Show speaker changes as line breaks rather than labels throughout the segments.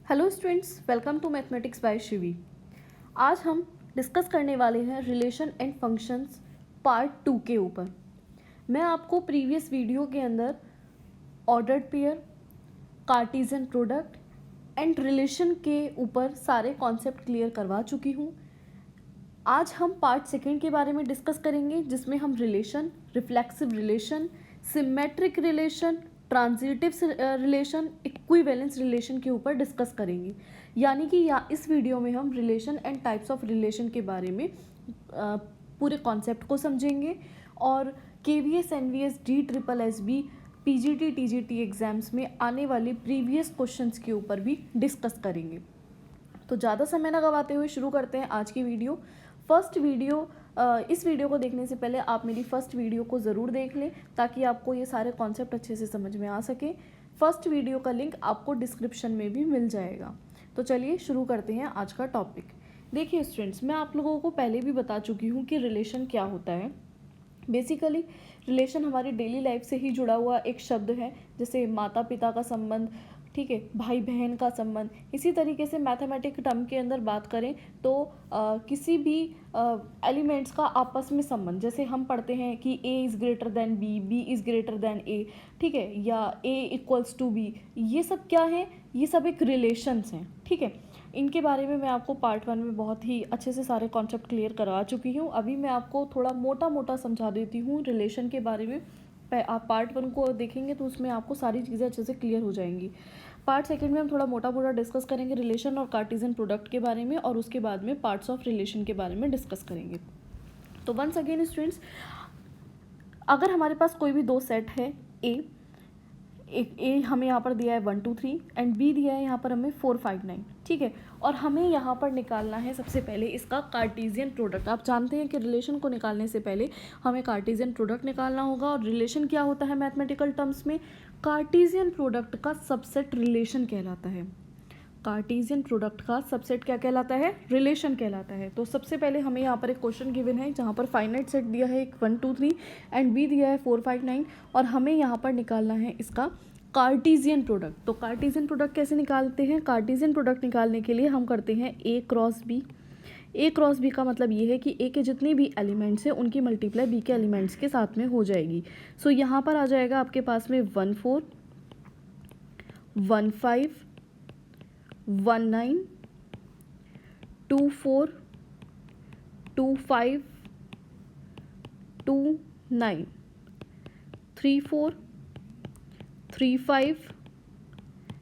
Hello students, welcome to mathematics by Shivi. आज हम discuss करने वाले हैं रिलेशन एंड फंक्शंस पार्ट 2 के ऊपर। मैं आपको प्रीवियस वीडियो के अंदर ordered pair, Cartesian product and relation के ऊपर सारे कॉन्सेप्ट क्लियर करवा चुकी हूँ। आज हम पार्ट 2 के बारे में डिस्कस करेंगे, जिसमें हम relation, reflexive relation, symmetric relation, transitive relation, equivalence relation के ऊपर डिस्कस करेंगे। यानी कि इस वीडियो में हम relation and types of relation के बारे में पूरे कॉन्सेप्ट को समझेंगे और KVS, NVS, DSSB, PGT, TGT exams में आने वाले प्रीवियस क्वेश्चंस के ऊपर भी डिस्कस करेंगे। तो ज़्यादा समय न गवाते हुए शुरू करते हैं आज की वीडियो। इस वीडियो को देखने से पहले आप मेरी फर्स्ट वीडियो को ज़रूर देख लें, ताकि आपको ये सारे कॉन्सेप्ट अच्छे से समझ में आ सके। फर्स्ट वीडियो का लिंक आपको डिस्क्रिप्शन में भी मिल जाएगा। तो चलिए शुरू करते हैं आज का टॉपिक। देखिए स्टूडेंट्स, मैं आप लोगों को पहले भी बता चुकी हूँ कि रिलेशन क्या होता है। बेसिकली रिलेशन हमारी डेली लाइफ से ही जुड़ा हुआ एक शब्द है, जैसे माता पिता का संबंध, ठीक है, भाई बहन का संबंध। इसी तरीके से मैथमेटिक टर्म के अंदर बात करें तो किसी भी एलिमेंट्स का आपस में संबंध, जैसे हम पढ़ते हैं कि A is greater than B, B is greater than A, ठीक है, या A इक्वल्स टू B, ये सब क्या है? ये सब एक रिलेशंस हैं, ठीक है। इनके बारे में मैं आपको पार्ट 1 में बहुत ही अच्छे से सारे कॉन्सेप्ट क्लियर करवा चुकी हूँ। अभी मैं आपको थोड़ा मोटा मोटा समझा देती हूँ रिलेशन के बारे में। आप पार्ट 1 को देखेंगे तो उसमें आपको सारी चीज़ें अच्छे से क्लियर हो जाएंगी। पार्ट 2 में हम थोड़ा मोटा मोटा डिस्कस करेंगे रिलेशन और कार्टेशियन प्रोडक्ट के बारे में, और उसके बाद में पार्ट्स ऑफ रिलेशन के बारे में डिस्कस करेंगे। तो वंस अगेन स्टूडेंट्स, अगर हमारे पास कोई भी दो सेट है, ए हमें यहाँ पर दिया है 1 2 3 एंड बी दिया है यहाँ पर हमें 4 5 9, ठीक है, और हमें यहाँ पर निकालना है सबसे पहले इसका कार्टेशियन प्रोडक्ट। आप जानते हैं कि रिलेशन को निकालने से पहले हमें कार्टेशियन प्रोडक्ट निकालना होगा। और रिलेशन क्या होता है मैथमेटिकल टर्म्स में? कार्टेशियन प्रोडक्ट का सबसेट रिलेशन कहलाता है। कार्टेशियन प्रोडक्ट का सबसेट क्या कहलाता है? रिलेशन कहलाता है। तो सबसे पहले हमें यहाँ पर एक क्वेश्चन गिवन है, जहाँ पर फाइनाइट सेट दिया है 1 2 3 एंड बी दिया है 4 5 9, और हमें यहाँ पर निकालना है इसका कार्टेशियन प्रोडक्ट। तो कार्टेशियन प्रोडक्ट कैसे निकालते हैं? कार्टेशियन प्रोडक्ट निकालने के लिए हम करते हैं A cross B। A cross B का मतलब ये है कि A के जितने भी एलिमेंट्स हैं उनकी मल्टीप्लाई B के एलिमेंट्स के साथ में हो जाएगी। सो यहाँ पर आ जाएगा आपके पास में 1 4 1 5 1 9 2 4 2 5 2 9 3 4 3 5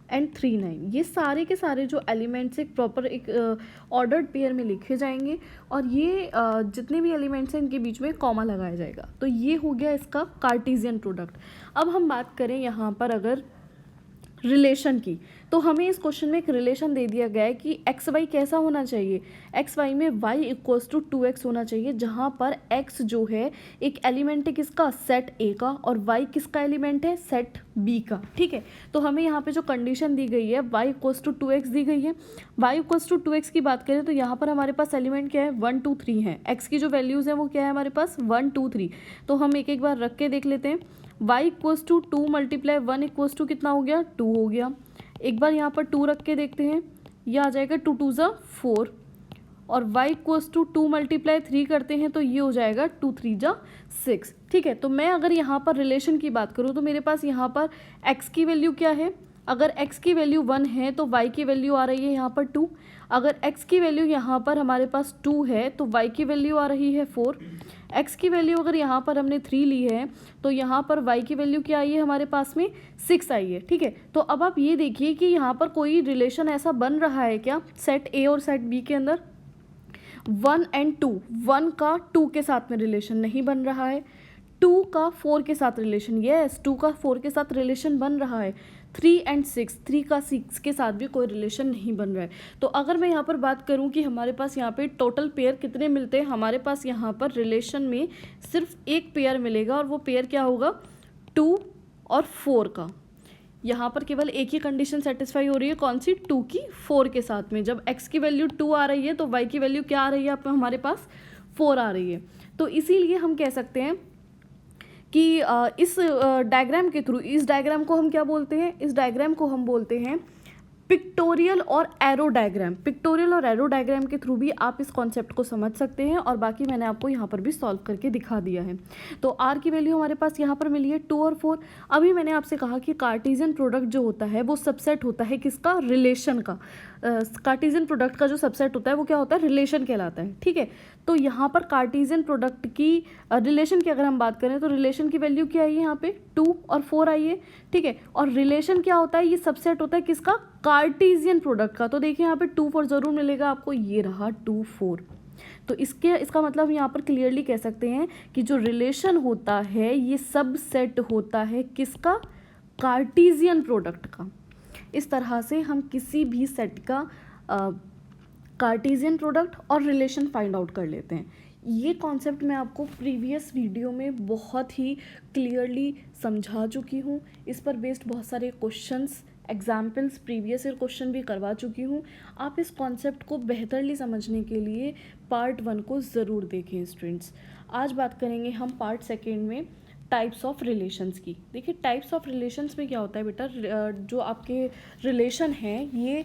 एंड 3 9। ये सारे के सारे जो एलिमेंट्स एक प्रॉपर एक ऑर्डर्ड पेयर में लिखे जाएंगे, और ये जितने भी एलिमेंट्स हैं इनके बीच में कॉमा लगाया जाएगा। तो ये हो गया इसका कार्टेशियन प्रोडक्ट। अब हम बात करें यहाँ पर अगर रिलेशन की, तो हमें इस क्वेश्चन में एक रिलेशन दे दिया गया है कि एक्स वाई कैसा होना चाहिए। एक्स वाई में y इक्वल्स टू 2x होना चाहिए, जहाँ पर x जो है एक एलिमेंट है किसका? सेट A का, और y किसका एलिमेंट है? सेट B का, ठीक है। तो हमें यहाँ पे जो कंडीशन दी गई है y इक्वल्स टू 2x दी गई है। y इक्वल्स टू 2x की बात करें तो यहाँ पर हमारे पास एलिमेंट क्या है? 1 2 3 है। x की जो वैल्यूज़ है वो क्या है हमारे पास? 1 2 3। तो हम एक एक बार रख के देख लेते हैं। y equals to 2 multiply 1 equals to कितना हो गया? 2 हो गया। एक बार यहाँ पर 2 रख के देखते हैं, यह आ जाएगा 2 2 ज़ा 4, और y इक्वल्स टू 2 मल्टीप्लाई 3 करते हैं तो ये हो जाएगा 2 3 ज़ा 6, ठीक है। तो मैं अगर यहाँ पर रिलेशन की बात करूँ तो मेरे पास यहाँ पर x की वैल्यू क्या है? अगर x की वैल्यू 1 है तो y की वैल्यू आ रही है यहाँ पर 2। अगर x की वैल्यू यहाँ पर हमारे पास 2 है तो y की वैल्यू आ रही है 4। x की वैल्यू अगर यहाँ पर हमने 3 ली है तो यहाँ पर y की वैल्यू क्या आई है हमारे पास में? 6 आई है, ठीक है। तो अब आप ये देखिए कि यहाँ पर कोई रिलेशन ऐसा बन रहा है क्या सेट A और सेट B के अंदर? 1 एंड 2, 1 का 2 के साथ में रिलेशन नहीं बन रहा है, 2 का 4 के साथ रिलेशन, यस 2 का 4 के साथ रिलेशन बन रहा है। 3 एंड 6, 3 का 6 के साथ भी कोई रिलेशन नहीं बन रहा है। तो अगर मैं यहाँ पर बात करूँ कि हमारे पास यहाँ पे टोटल पेयर कितने मिलते हैं, हमारे पास यहाँ पर रिलेशन में सिर्फ एक पेयर मिलेगा, और वो पेयर क्या होगा? 2 और 4 का। यहाँ पर केवल एक ही कंडीशन सेटिस्फाई हो रही है, कौन सी? 2 की 4 के साथ में। जब x की वैल्यू 2 आ रही है तो y की वैल्यू क्या आ रही है आपको? हमारे पास 4 आ रही है। तो इसीलिए हम कह सकते हैं कि इस डायग्राम के थ्रू, इस डायग्राम को हम क्या बोलते हैं? इस डायग्राम को हम बोलते हैं पिक्टोरियल और एरो डायग्राम, पिक्टोरियल और एरो डायग्राम के थ्रू भी आप इस कॉन्सेप्ट को समझ सकते हैं, और बाकी मैंने आपको यहाँ पर भी सॉल्व करके दिखा दिया है। तो आर की वैल्यू हमारे पास यहाँ पर मिली है 2 और 4। अभी मैंने आपसे कहा कि कार्टेशियन प्रोडक्ट जो होता है वो सबसेट होता है किसका, रिलेशन का। कार्टेशियन प्रोडक्ट का जो सबसेट होता है वो क्या होता है, रिलेशन कहलाता है, ठीक है। तो यहाँ पर कार्टेशियन प्रोडक्ट की रिलेशन की अगर हम बात करें तो रिलेशन की वैल्यू क्या आई है, यहाँ पे 2 और 4 आई है, ठीक है। और रिलेशन क्या होता है, ये सबसेट होता है किसका, कार्टेशियन प्रोडक्ट का। तो देखिए यहाँ पे 2 4 जरूर मिलेगा आपको, ये रहा 2 4। तो इसका मतलब यहाँ पर क्लियरली कह सकते हैं कि जो रिलेशन होता है ये सबसेट होता है किसका, कार्टेशियन प्रोडक्ट का। इस तरह से हम किसी भी सेट का कार्टेशियन प्रोडक्ट और रिलेशन फाइंड आउट कर लेते हैं। ये कॉन्सेप्ट मैं आपको प्रीवियस वीडियो में बहुत ही क्लियरली समझा चुकी हूँ। इस पर बेस्ड बहुत सारे questions, examples, previous year question भी करवा चुकी हूँ। आप इस कॉन्सेप्ट को बेहतरली समझने के लिए पार्ट 1 को ज़रूर देखें स्टूडेंट्स। आज बात करेंगे हम पार्ट 2 में टाइप्स ऑफ रिलेशंस की। देखिए टाइप्स ऑफ रिलेशंस में क्या होता है बेटा, जो आपके रिलेशन हैं ये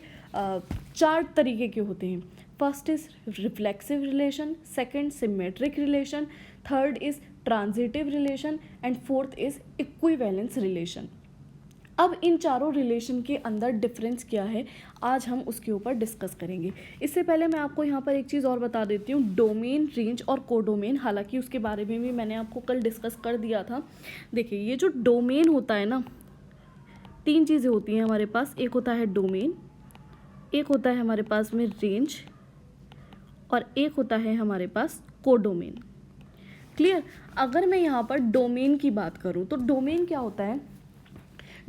4 तरीके के होते हैं। First is reflexive relation, second symmetric relation, third is transitive relation and fourth is equivalence relation. अब इन चारों रिलेशन के अंदर डिफरेंस क्या है, आज हम उसके ऊपर डिस्कस करेंगे। इससे पहले मैं आपको यहाँ पर एक चीज़ और बता देती हूँ, डोमेन, रेंज और कोडोमेन। हालांकि उसके बारे में भी मैंने आपको कल डिस्कस कर दिया था। देखिए ये जो डोमेन होता है ना, 3 चीज़ें होती हैं हमारे पास। एक होता है डोमेन, एक होता है हमारे पास में रेंज, और एक होता है हमारे पास कोडोमेन। क्लियर। अगर मैं यहाँ पर डोमेन की बात करूँ तो डोमेन क्या होता है,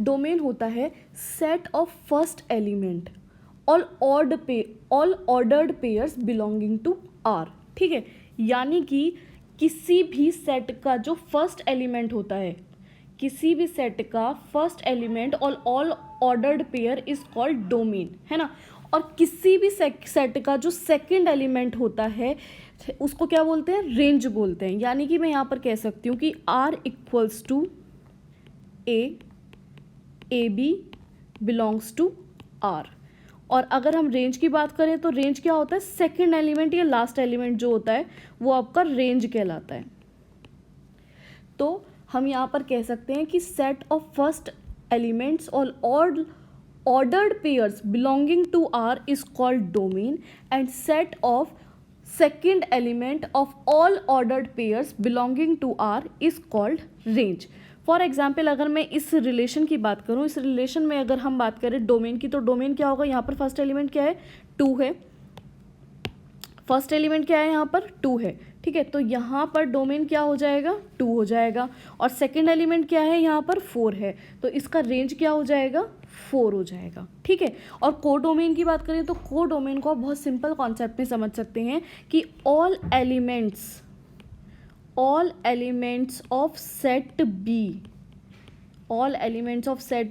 डोमेन होता है set of first element all ordered pairs belonging to R, ठीक है। यानी कि किसी भी सेट का जो फर्स्ट एलिमेंट होता है, किसी भी सेट का first element all ordered pair is called domain, है ना। और किसी भी सेट का जो सेकंड एलिमेंट होता है उसको क्या बोलते हैं, रेंज बोलते हैं। यानी कि मैं यहाँ पर कह सकती हूँ कि R equals to A B belongs to R। और अगर हम रेंज की बात करें तो रेंज क्या होता है, सेकंड एलिमेंट या लास्ट एलिमेंट जो होता है वो आपका रेंज कहलाता है। तो हम यहाँ पर कह सकते हैं कि set of first elements all ordered pairs belonging to R is called domain, and set of second element of all ordered pairs belonging to R is called range. For example अगर मैं इस रिलेशन की बात करूँ, इस relation में अगर हम बात करें डोमेन की, तो डोमेन क्या होगा, यहाँ पर फर्स्ट एलिमेंट क्या है, 2 है। फर्स्ट एलिमेंट क्या है यहाँ पर, 2 है, ठीक है। तो यहाँ पर डोमेन क्या हो जाएगा, 2 हो जाएगा। और सेकंड एलिमेंट क्या है यहाँ पर, 4 है। तो इसका रेंज क्या हो जाएगा, 4 हो जाएगा, ठीक है। और कोडोमेन की बात करें तो कोडोमेन को आप बहुत सिंपल कॉन्सेप्ट में समझ सकते हैं कि all elements of set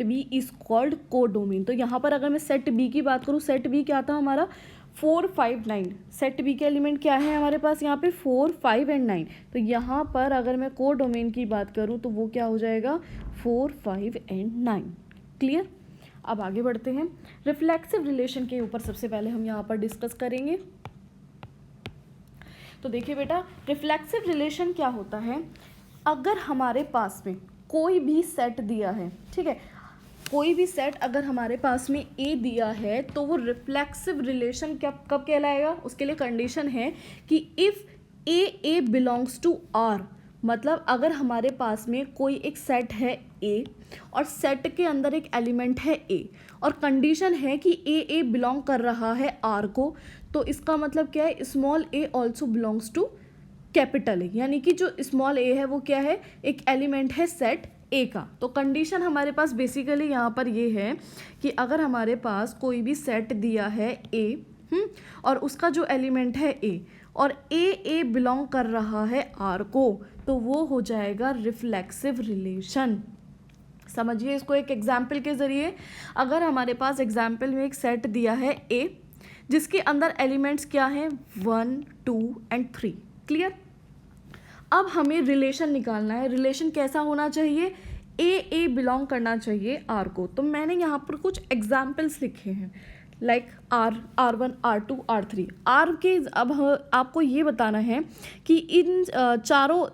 B is called codomain. तो यहाँ पर अगर मैं सेट बी की बात करूँ, सेट बी क्या था हमारा, 4 5 9। सेट बी के एलिमेंट क्या है हमारे पास यहाँ पे, 4 5 एंड 9। तो यहाँ पर अगर मैं कोडोमेन की बात करूँ तो वो क्या हो जाएगा, 4 5 एंड 9। क्लियर। अब आगे बढ़ते हैं। रिफ्लेक्सिव रिलेशन के ऊपर सबसे पहले हम यहाँ पर डिस्कस करेंगे। तो देखिए बेटा, रिफ्लेक्सिव रिलेशन क्या होता है, अगर हमारे पास में कोई भी सेट दिया है, ठीक है, कोई भी सेट अगर हमारे पास में ए दिया है तो वो रिफ्लेक्सिव रिलेशन कब कहलाएगा, उसके लिए कंडीशन है कि if A belongs to R. मतलब अगर हमारे पास में कोई एक सेट है ए और सेट के अंदर एक एलिमेंट है ए, और कंडीशन है कि ए बिलोंग कर रहा है आर को, तो इसका मतलब क्या है, small A also belongs to capital A. यानी कि जो स्मॉल ए है वो क्या है, एक एलिमेंट है सेट ए का। तो कंडीशन हमारे पास बेसिकली यहाँ पर ये है कि अगर हमारे पास कोई भी सेट दिया है ए, और उसका जो एलिमेंट है ए, और ए बिलोंग कर रहा है आर को, तो वो हो जाएगा रिफ्लेक्सिव रिलेशन। समझिए इसको एक एग्जाम्पल के ज़रिए। अगर हमारे पास एग्जाम्पल में एक सेट दिया है ए जिसके अंदर एलिमेंट्स क्या हैं, 1 2 एंड 3। क्लियर। अब हमें रिलेशन निकालना है। रिलेशन कैसा होना चाहिए, ए बिलोंग करना चाहिए आर को। तो मैंने यहाँ पर कुछ एग्जाम्पल्स लिखे हैं, like R1, R2, R3। Are के अब आपको ये बताना है कि इन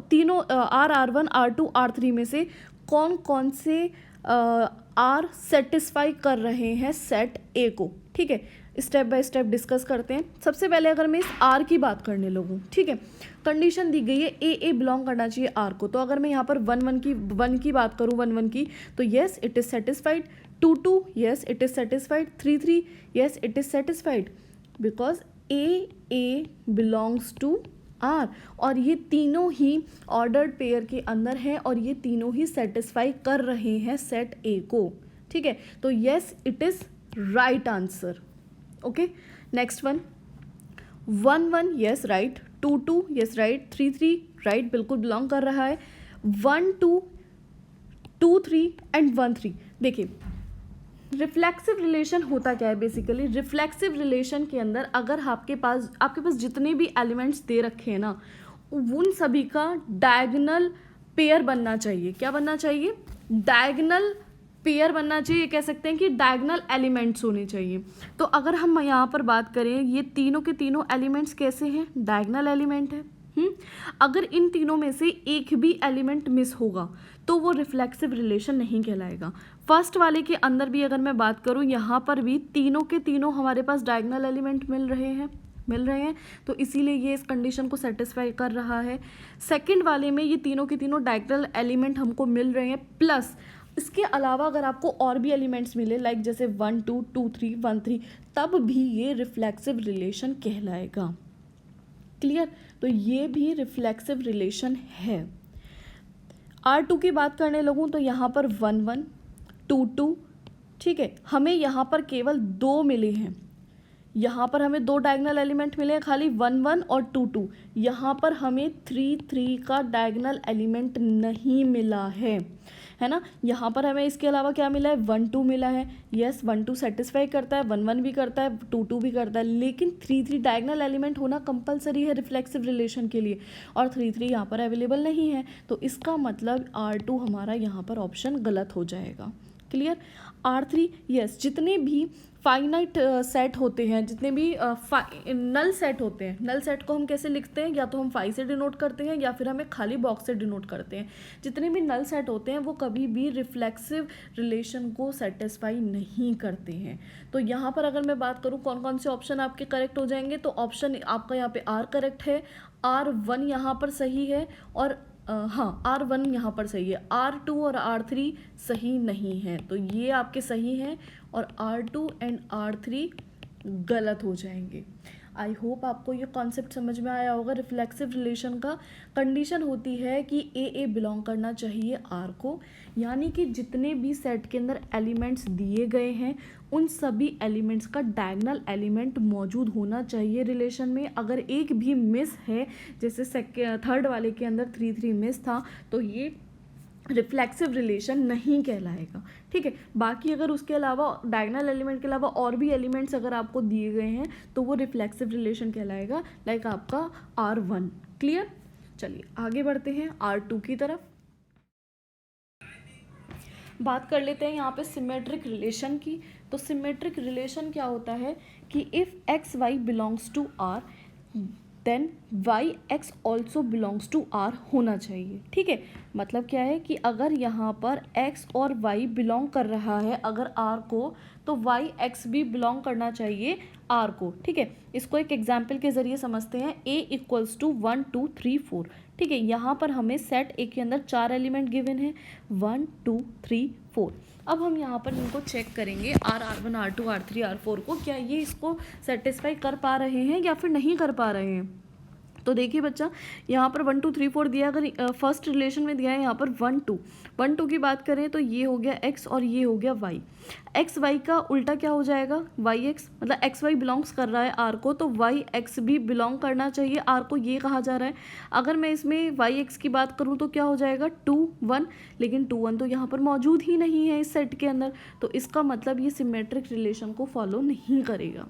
तीनों R1, R2, R3 में से कौन कौन से आर सेटिस्फाई कर रहे हैं सेट ए को। ठीक है, स्टेप बाय स्टेप डिस्कस करते हैं। सबसे पहले अगर मैं इस आर की बात करने लगूँ, ठीक है, कंडीशन दी गई है ए बिलोंग करना चाहिए आर को। तो अगर मैं यहाँ पर वन की बात करूँ, वन की, तो yes it is satisfied. 2 yes it is satisfied। 3 yes it is satisfied because A belongs to R, और ये तीनों ही ऑर्डर्ड पेयर के अंदर हैं और ये तीनों ही सेटिस्फाई कर रहे हैं सेट ए को। ठीक है, तो yes it is right answer। Okay, next one, 1 yes right, 2 yes right, 3 right बिल्कुल बिलोंग कर रहा है। 1 2 3 एंड 1 3। देखिए रिफ्लेक्सिव रिलेशन होता क्या है बेसिकली। रिफ्लेक्सिव रिलेशन के अंदर अगर आपके पास जितने भी एलिमेंट्स दे रखे हैं ना, उन सभी का डायगोनल पेयर बनना चाहिए। क्या बनना चाहिए? डायगोनल पेयर बनना चाहिए। कह सकते हैं कि डायगोनल एलिमेंट्स होने चाहिए। तो अगर हम यहाँ पर बात करें, ये तीनों के तीनों एलिमेंट्स कैसे हैं? डायगोनल एलिमेंट है। अगर इन तीनों में से एक भी एलिमेंट मिस होगा तो वो रिफ्लेक्सिव रिलेशन नहीं कहलाएगा। फर्स्ट वाले के अंदर भी अगर मैं बात करूं, यहाँ पर भी तीनों के तीनों हमारे पास डायगोनल एलिमेंट मिल रहे हैं, तो इसीलिए ये इस कंडीशन को सेटिस्फाई कर रहा है। सेकंड वाले में ये तीनों के तीनों डायगोनल एलिमेंट हमको मिल रहे हैं, प्लस इसके अलावा अगर आपको और भी एलिमेंट्स मिले, लाइक जैसे 1 2 2 3 1 3, तब भी ये रिफ्लेक्सिव रिलेशन कहलाएगा। क्लियर? तो ये भी रिफ्लेक्सिव रिलेशन है। R2 की बात करने लगूँ तो यहाँ पर 1 1 2 2, ठीक है, हमें यहाँ पर केवल 2 मिले हैं। यहाँ पर हमें 2 डायगोनल एलिमेंट मिले हैं, खाली 1 1 और 2 2। यहाँ पर हमें 3 3 का डायगोनल एलिमेंट नहीं मिला है ना। यहाँ पर हमें इसके अलावा क्या मिला है? 1 2 मिला है। यस, 1 2 सेटिस्फाई करता है, 1 1 भी करता है, 2 2 भी करता है, लेकिन 3 3 डायगोनल एलिमेंट होना कंपलसरी है रिफ्लेक्सिव रिलेशन के लिए, और 3 3 यहाँ पर अवेलेबल नहीं है। तो इसका मतलब R2 हमारा यहाँ पर ऑप्शन गलत हो जाएगा। क्लियर? R3 यस, जितने भी फाइनाइट सेट होते हैं, जितने भी नल सेट होते हैं, नल सेट को हम कैसे लिखते हैं? या तो हम 5 से डिनोट करते हैं या फिर हमें खाली बॉक्स से डिनोट करते हैं। जितने भी नल सेट होते हैं वो कभी भी रिफ्लेक्सिव रिलेशन को सेटिस्फाई नहीं करते हैं। तो यहाँ पर अगर मैं बात करूँ कौन कौन से ऑप्शन आपके करेक्ट हो जाएंगे, तो ऑप्शन आपका यहाँ पे R करेक्ट है, R1 यहाँ पर सही है, और हाँ R1 यहाँ पर सही है, R2 और R3 सही नहीं है। तो ये आपके सही हैं और R2 एंड R3 गलत हो जाएंगे। आई होप आपको ये कॉन्सेप्ट समझ में आया होगा। रिफ्लेक्सिव रिलेशन का कंडीशन होती है कि ए बिलोंग करना चाहिए R को, यानी कि जितने भी सेट के अंदर एलिमेंट्स दिए गए हैं उन सभी एलिमेंट्स का डायगोनल एलिमेंट मौजूद होना चाहिए रिलेशन में। अगर एक भी मिस है, जैसे थर्ड वाले के अंदर 3 3 मिस था, तो ये रिफ्लेक्सिव रिलेशन नहीं कहलाएगा। ठीक है, बाकी अगर उसके अलावा डायगोनल एलिमेंट के अलावा और भी एलिमेंट्स अगर आपको दिए गए हैं तो वो रिफ्लेक्सिव रिलेशन कहलाएगा, लाइक आपका R1। क्लियर? चलिए आगे बढ़ते हैं R2 की तरफ। बात कर लेते हैं यहाँ पे सिमेट्रिक रिलेशन की। तो सिमेट्रिक रिलेशन क्या होता है कि if X Y belongs to R then Y X also belongs to R होना चाहिए। ठीक है, मतलब क्या है कि अगर यहाँ पर एक्स और वाई बिलोंग कर रहा है अगर आर को, तो वाई एक्स भी बिलोंग करना चाहिए आर को। ठीक है, इसको एक एग्जाम्पल के ज़रिए समझते हैं। A equals to 1 2 3 4। ठीक है, यहाँ पर हमें सेट ए के अंदर 4 एलिमेंट गिवन है, 1 2 3 4। अब हम यहाँ पर इनको चेक करेंगे R1 R2 R3 R4 को, क्या ये इसको सेटिस्फाई कर पा रहे हैं या फिर नहीं कर पा रहे हैं। तो देखिए बच्चा, यहाँ पर 1 2 3 4 दिया, अगर फर्स्ट रिलेशन में दिया है यहाँ पर 1 2 की बात करें तो ये हो गया x और ये हो गया y। एक्स वाई का उल्टा क्या हो जाएगा? वाई एक्स, मतलब एक्स वाई बिलोंग्स कर रहा है आर को, तो वाई एक्स भी बिलोंग करना चाहिए आर को, ये कहा जा रहा है। अगर मैं इसमें वाई एक्स की बात करूँ तो क्या हो जाएगा? 2 1, लेकिन 2 1 तो यहाँ पर मौजूद ही नहीं है इस सेट के अंदर, तो इसका मतलब ये सिमेट्रिक रिलेशन को फॉलो नहीं करेगा।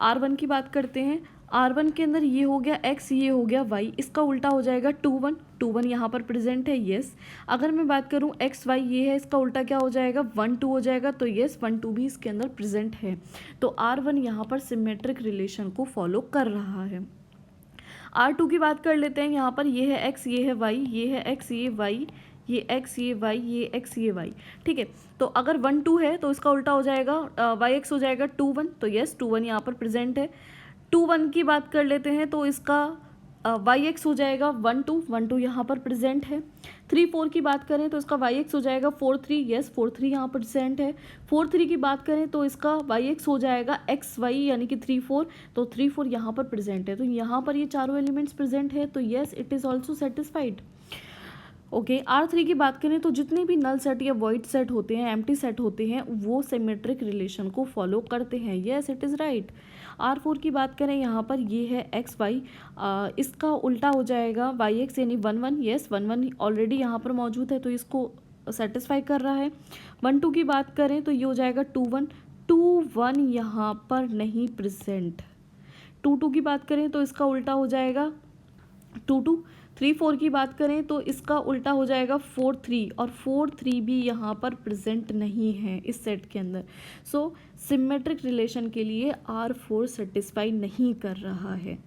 R1 की बात करते हैं। R1 के अंदर ये हो गया x, ये हो गया y, इसका उल्टा हो जाएगा 2 1, 2 1 यहाँ पर प्रेजेंट है, यस। अगर मैं बात करूँ x y ये है, इसका उल्टा क्या हो जाएगा 1 2 हो जाएगा, तो यस 1 2 भी इसके अंदर प्रेजेंट है। तो R1 यहाँ पर सिमेट्रिक रिलेशन को फॉलो कर रहा है। R2 की बात कर लेते हैं। यहाँ पर ये है x, ये है y, ये है x, ये y, ये x, ये y, ये x, ये y, ठीक है। तो अगर 1 2 है तो इसका उल्टा हो जाएगा yx हो जाएगा 2 1, तो यस 2 1 यहाँ पर प्रेजेंट है। 2 1 की बात कर लेते हैं तो इसका yx हो जाएगा 1 2, 1 2 यहाँ पर प्रेजेंट है। 3 4 की बात करें तो इसका yx हो जाएगा 4 3, यस 4 3 यहाँ पर प्रेजेंट है। 4 3 की बात करें तो इसका yx हो जाएगा x y यानी कि 3 4, तो 3 4 यहाँ पर प्रेजेंट है। तो यहाँ पर ये चारों एलिमेंट्स प्रेजेंट है, तो yes it is also satisfied. Okay, R3 की बात करें तो जितने भी नल सेट या वॉइड सेट होते हैं, एम्प्टी सेट होते हैं, वो सिमेट्रिक रिलेशन को फॉलो करते हैं, yes it is right. R4 की बात करें, यहाँ पर ये है एक्स वाई, इसका उल्टा हो जाएगा वाई एक्स यानी 1 1, यस 1 1 ऑलरेडी यहाँ पर मौजूद है तो इसको सेटिस्फाई कर रहा है। 1 2 की बात करें तो ये हो जाएगा 2 1, 2 1 यहाँ पर नहीं प्रेजेंट। 2 2 की बात करें तो इसका उल्टा हो जाएगा 2 2। 3 4 की बात करें तो इसका उल्टा हो जाएगा 4 3, और 4 3 भी यहाँ पर प्रेजेंट नहीं है इस सेट के अंदर। सो सिमेट्रिक रिलेशन के लिए R4 सेटिस्फाई नहीं कर रहा है।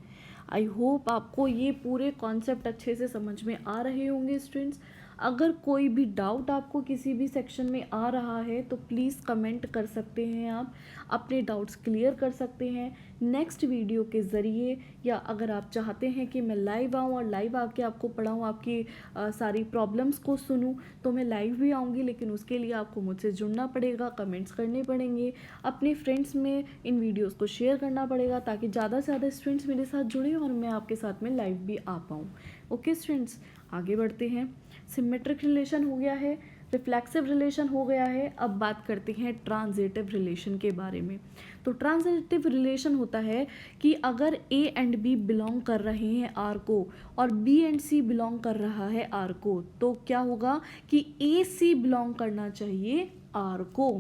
आई होप आपको ये पूरे कॉन्सेप्ट अच्छे से समझ में आ रहे होंगे स्टूडेंट्स। अगर कोई भी डाउट आपको किसी भी सेक्शन में आ रहा है तो प्लीज़ कमेंट कर सकते हैं, आप अपने डाउट्स क्लियर कर सकते हैं नेक्स्ट वीडियो के ज़रिए, या अगर आप चाहते हैं कि मैं लाइव आऊँ और लाइव आके आपको पढ़ाऊँ, आपकी सारी प्रॉब्लम्स को सुनूँ, तो मैं लाइव भी आऊँगी, लेकिन उसके लिए आपको मुझसे जुड़ना पड़ेगा, कमेंट्स करने पड़ेंगे, अपने फ्रेंड्स में इन वीडियोज़ को शेयर करना पड़ेगा ताकि ज़्यादा से ज़्यादा स्टूडेंट्स मेरे साथ जुड़ें और मैं आपके साथ में लाइव भी आ पाऊँ। ओके स्टूडेंट्स, आगे बढ़ते हैं। सिमेट्रिक रिलेशन हो गया है, रिफ्लेक्सिव रिलेशन हो गया है, अब बात करते हैं ट्रांजिटिव रिलेशन के बारे में। तो ट्रांजिटिव रिलेशन होता है कि अगर A एंड B बिलोंग कर रहे हैं R को और B एंड C बिलोंग कर रहा है R को, तो क्या होगा कि AC बिलोंग करना चाहिए R को।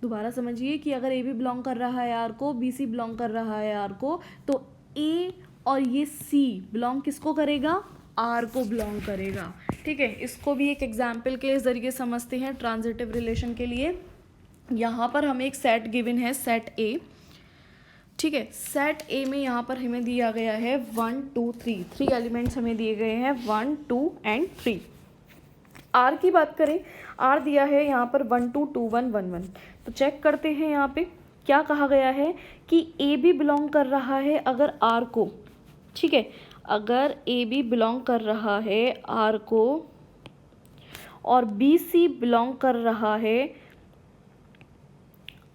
दोबारा समझिए कि अगर AB बिलोंग कर रहा है R को, BC बिलोंग कर रहा है R को, तो A और ये C बिलोंग किसको करेगा, R को बिलोंग करेगा। ठीक है, इसको भी एक एग्जाम्पल के ज़रिए समझते हैं ट्रांजिटिव रिलेशन के लिए। यहाँ पर हमें एक सेट गिवन है, सेट A, ठीक है। सेट A में यहाँ पर हमें दिया गया है 1 2 3, 3 एलिमेंट्स हमें दिए गए हैं 1 2 एंड 3। R की बात करें, R दिया है यहाँ पर 1 2 2 1 1 1। तो चेक करते हैं यहाँ पे क्या कहा गया है कि A भी बिलोंग कर रहा है अगर R को, ठीक है, अगर ए बी बिलोंग कर रहा है आर को और बी सी बिलोंग कर रहा है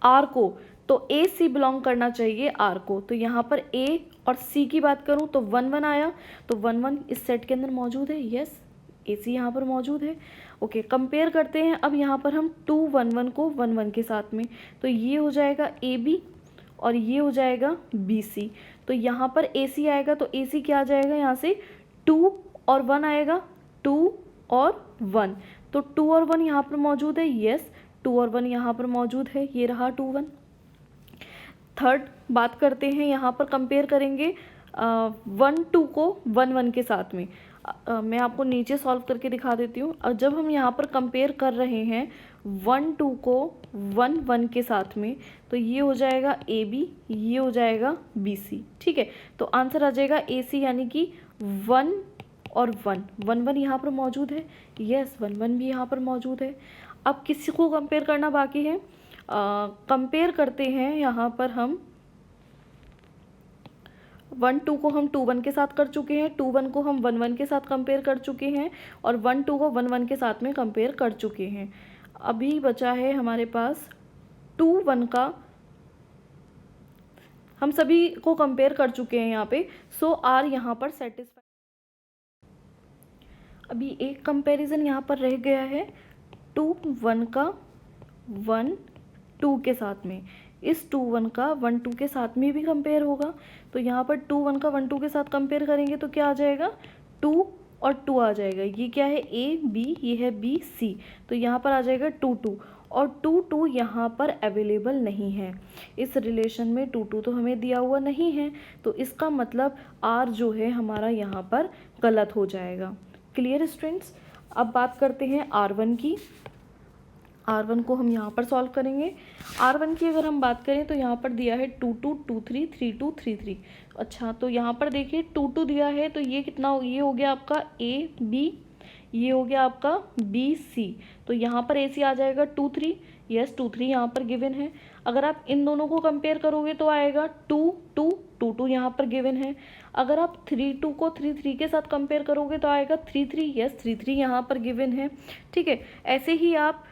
आर को, तो ए सी बिलोंग करना चाहिए आर को। तो यहाँ पर ए और सी की बात करूँ तो 1 1 आया, तो 1 1 इस सेट के अंदर मौजूद है, यस ए सी यहाँ पर मौजूद है। ओके, कंपेयर करते हैं अब यहाँ पर हम 2 1 1 को 1 1 के साथ में, तो ये हो जाएगा ए बी और ये हो जाएगा बी सी। तो यहाँ पर ए सी आएगा तो ए सी क्या आ जाएगा यहाँ से 2 और 1 आएगा, 2 और 1, तो 2 और 1 यहाँ पर मौजूद है, यस 2 और 1 यहाँ पर मौजूद है, ये रहा 2 1। थर्ड बात करते हैं, यहाँ पर कंपेयर करेंगे 1 2 को 1 1 के साथ में। मैं आपको नीचे सॉल्व करके दिखा देती हूँ। और जब हम यहाँ पर कंपेयर कर रहे हैं 1 2 को 1 1 के साथ में, तो ये हो जाएगा ए बी, ये हो जाएगा बी सी, ठीक है। तो आंसर आ जाएगा ए सी, यानी कि 1 और 1 1 1 यहाँ पर मौजूद है, यस 1 1 भी यहाँ पर मौजूद है। अब किसी को कंपेयर करना बाकी है, कंपेयर करते हैं यहाँ पर हम 1 2 को हम 2 1 के साथ कर चुके हैं, 2 1 को हम 1 1 के साथ कंपेयर कर चुके हैं, और 1 2 को 1 1 के साथ में कंपेयर कर चुके हैं। अभी बचा है हमारे पास 2 1 का, हम सभी को कंपेयर कर चुके हैं यहाँ पे, सो आर यहाँ पर सेटिस्फाई। अभी एक कंपैरिजन यहाँ पर रह गया है 2 1 का 1 2 के साथ में, इस 2 1 का 1 2 के साथ में भी कंपेयर होगा। तो यहाँ पर 2 1 का 1 2 के साथ कंपेयर करेंगे तो क्या आ जाएगा 2 और 2 आ जाएगा, ये क्या है ए बी, ये है बी सी, तो यहाँ पर आ जाएगा 2 2, और 2 यहाँ पर अवेलेबल नहीं है। इस रिलेशन में 2 तो हमें दिया हुआ नहीं है, तो इसका मतलब R जो है हमारा यहाँ पर गलत हो जाएगा। Clear students? अब बात करते हैं R1 की। R1 को हम यहाँ पर सॉल्व करेंगे। R1 की अगर हम बात करें तो यहाँ पर दिया है 2 2 2 3 3 2 3 3। अच्छा, तो यहाँ पर देखिए 2 2 दिया है, तो ये कितना, ये हो गया आपका A B, ये हो गया आपका B C। तो यहाँ पर AC आ जाएगा 2 3। यस, 2 3 यहाँ पर गिवन है। अगर आप इन दोनों को कंपेयर करोगे तो आएगा 2 2 2 2 यहाँ पर गिवन है। अगर आप 3 2 को 3 3 के साथ कंपेयर करोगे तो आएगा 3 3। यस, 3 3 यहाँ पर गिवन है। ठीक है, ऐसे ही आप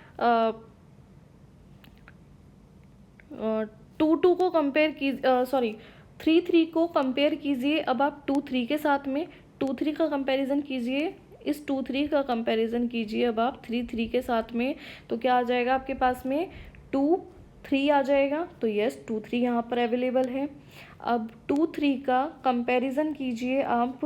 2 2 को कंपेयर कीजिए, सॉरी 3 3 को कंपेयर कीजिए। अब आप 2 3 के साथ में 2 3 का कंपैरिजन कीजिए, इस 2 3 का कंपैरिजन कीजिए अब आप 3 3 के साथ में, तो क्या आ जाएगा आपके पास में 2 3 आ जाएगा। तो यस, 2 3 यहाँ पर अवेलेबल है। अब 2 3 का कंपैरिजन कीजिए आप,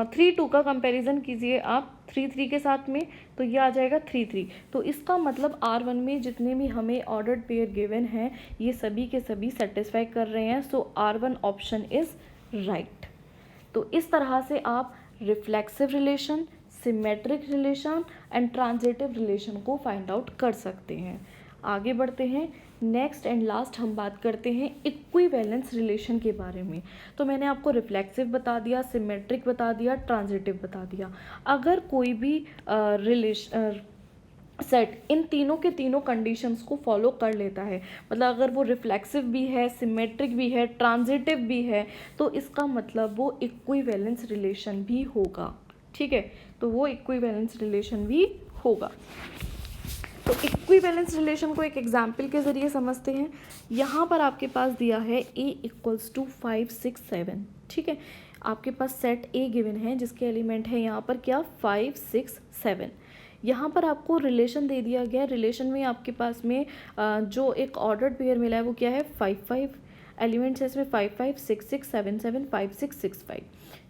3 2 का कंपैरिजन कीजिए आप 3 3 के साथ में, तो ये आ जाएगा 3 3। तो इसका मतलब R1 में जितने भी हमें ऑर्डर्ड पेयर गिवन हैं ये सभी के सभी सेटिस्फाई कर रहे हैं। सो R1 ऑप्शन इज राइट। तो इस तरह से आप reflexive relation, symmetric relation and transitive relation को फाइंड आउट कर सकते हैं। आगे बढ़ते हैं। नेक्स्ट एंड लास्ट हम बात करते हैं इक्विवेलेंस रिलेशन के बारे में। तो मैंने आपको रिफ्लेक्सिव बता दिया, सिमेट्रिक बता दिया, ट्रांजिटिव बता दिया। अगर कोई भी सेट इन तीनों के तीनों कंडीशंस को फॉलो कर लेता है, मतलब अगर वो रिफ्लेक्सिव भी है, सिमेट्रिक भी है, ट्रांजिटिव भी है, तो इसका मतलब वो इक्विवेलेंस रिलेशन भी होगा। ठीक है, तो वो इक्विवेलेंस रिलेशन भी होगा। तो इक्विवेलेंस रिलेशन को एक एग्जाम्पल के ज़रिए समझते हैं। यहाँ पर आपके पास दिया है A = 5 6 7। ठीक है, आपके पास सेट A गिवन है जिसके एलिमेंट है यहाँ पर क्या, 5 6 7। यहाँ पर आपको रिलेशन दे दिया गया है। रिलेशन में आपके पास में जो एक ऑर्डर्ड पेयर मिला है वो क्या है, 5 5 एलिमेंट्स है इसमें, 5 5 6 6 7 7 5 6 6 5।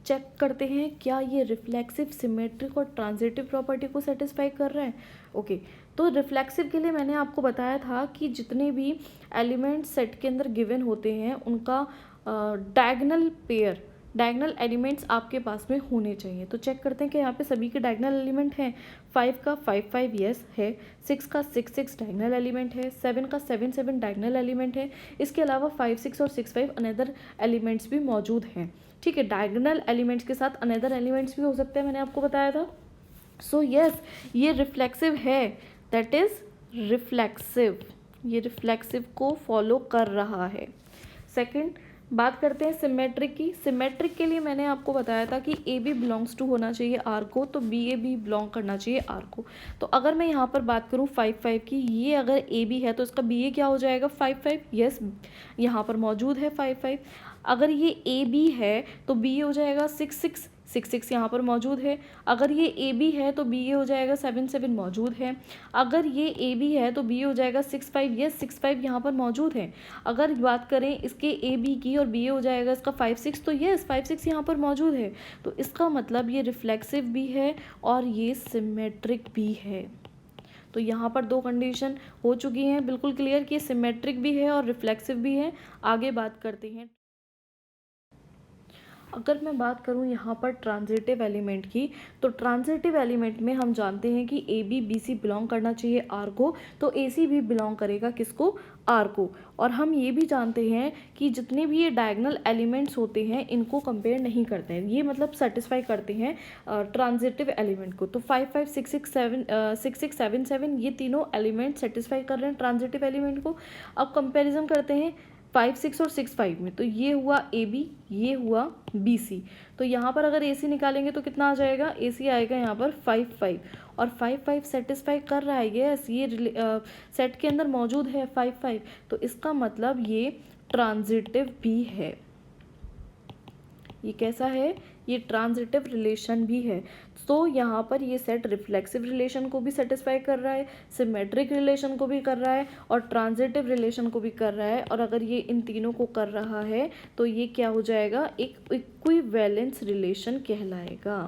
चेक करते हैं क्या ये रिफ्लेक्सिव, सिमेट्रिक और ट्रांजिटिव प्रॉपर्टी को सेटिस्फाई कर रहा है। ओके, तो रिफ्लेक्सिव के लिए मैंने आपको बताया था कि जितने भी एलिमेंट्स सेट के अंदर गिवन होते हैं उनका डायगोनल पेयर, डायगोनल एलिमेंट्स आपके पास में होने चाहिए। तो चेक करते हैं कि यहाँ पे सभी के डायगोनल एलिमेंट हैं। 5 का 5 5 यस है, 6 का 6 6 डायगोनल एलिमेंट है, 7 का 7 7 डायगोनल एलिमेंट है। इसके अलावा 5 6 और 6 5 अनदर एलिमेंट्स भी मौजूद हैं। ठीक है, डायगोनल एलिमेंट्स के साथ अनदर एलिमेंट्स भी हो सकते हैं, मैंने आपको बताया था। सो यस, ये रिफ्लेक्सिव है, दैट इज रिफ्लेक्सिव, ये रिफ्लेक्सिव को फॉलो कर रहा है। सेकंड, बात करते हैं सिमेट्रिक की। सिमेट्रिक के लिए मैंने आपको बताया था कि ए बी बिलोंग्स टू होना चाहिए आर को, तो बी ए बी बिलोंग करना चाहिए आर को। तो अगर मैं यहाँ पर बात करूँ 5 5 की, ये अगर ए बी है तो इसका बी ए क्या हो जाएगा, 5 5। यस, यहाँ पर मौजूद है 5 5। अगर ये ए बी है तो बी ए हो जाएगा 6 6 6 6 यहाँ पर मौजूद है। अगर ये ए बी है तो बी ए हो जाएगा 7 7 मौजूद है। अगर ये ए बी है तो बी ए हो जाएगा 6 5। यस, 6 5 यहाँ पर मौजूद है। अगर बात करें इसके ए बी की और बी ए हो जाएगा इसका 5 6, तो यस 5 6 यहाँ पर मौजूद है। तो इसका मतलब ये रिफ्लेक्सिव भी है और ये सिमेट्रिक भी है। तो यहाँ पर दो कंडीशन हो चुकी हैं बिल्कुल क्लियर कि सिमेट्रिक भी है और रिफ्लेक्सिव भी है। आगे बात करते हैं। अगर मैं बात करूँ यहाँ पर ट्रांजिटिव एलिमेंट की, तो ट्रांजिटिव एलिमेंट में हम जानते हैं कि A B B C belong करना चाहिए आर को, तो ए सी भी बिलोंग करेगा किसको, आर को। और हम ये भी जानते हैं कि जितने भी ये डायगोनल एलिमेंट्स होते हैं इनको कंपेयर नहीं करते हैं, ये मतलब सेटिस्फाई करते हैं ट्रांजिटिव एलिमेंट को। तो 5 5 6 6 7 6 6 7 7 ये तीनों एलिमेंट सेटिस्फाई कर रहे हैं ट्रांजिटिव एलिमेंट को। अब कंपेरिजन करते हैं 5 6 और 6 5 में, तो ये हुआ ए बी, ये हुआ बी सी। तो यहाँ पर अगर ए सी निकालेंगे तो कितना आ जाएगा, ए सी आएगा यहाँ पर 5 5 और 5 5 सेटिस्फाई कर रहा है। यस, ये सेट के अंदर मौजूद है 5 5, तो इसका मतलब ये ट्रांजिटिव भी है। ये कैसा है, ये ट्रांजिटिव रिलेशन भी है। तो यहाँ पर ये सेट रिफ्लेक्सिव रिलेशन को भी सेटिस्फाई कर रहा है, सिमेट्रिक रिलेशन को भी कर रहा है और ट्रांजिटिव रिलेशन को भी कर रहा है। और अगर ये इन तीनों को कर रहा है तो ये क्या हो जाएगा, एक इक्विवेलेंस रिलेशन कहलाएगा।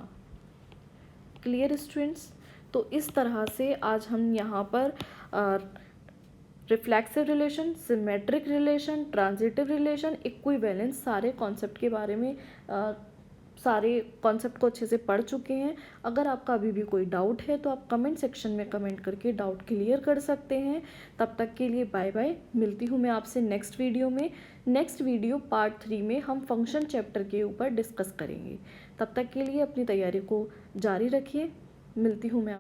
Clear students? तो इस तरह से आज हम यहाँ पर reflexive relation, symmetric relation, transitive relation, equivalence, सारे कॉन्सेप्ट के बारे में सारे कॉन्सेप्ट को अच्छे से पढ़ चुके हैं। अगर आपका अभी भी कोई डाउट है तो आप कमेंट सेक्शन में कमेंट करके डाउट क्लियर कर सकते हैं। तब तक के लिए बाय बाय। मिलती हूँ मैं आपसे नेक्स्ट वीडियो में। नेक्स्ट वीडियो पार्ट 3 में हम फंक्शन चैप्टर के ऊपर डिस्कस करेंगे। तब तक के लिए अपनी तैयारी को जारी रखिए। मिलती हूँ मैं।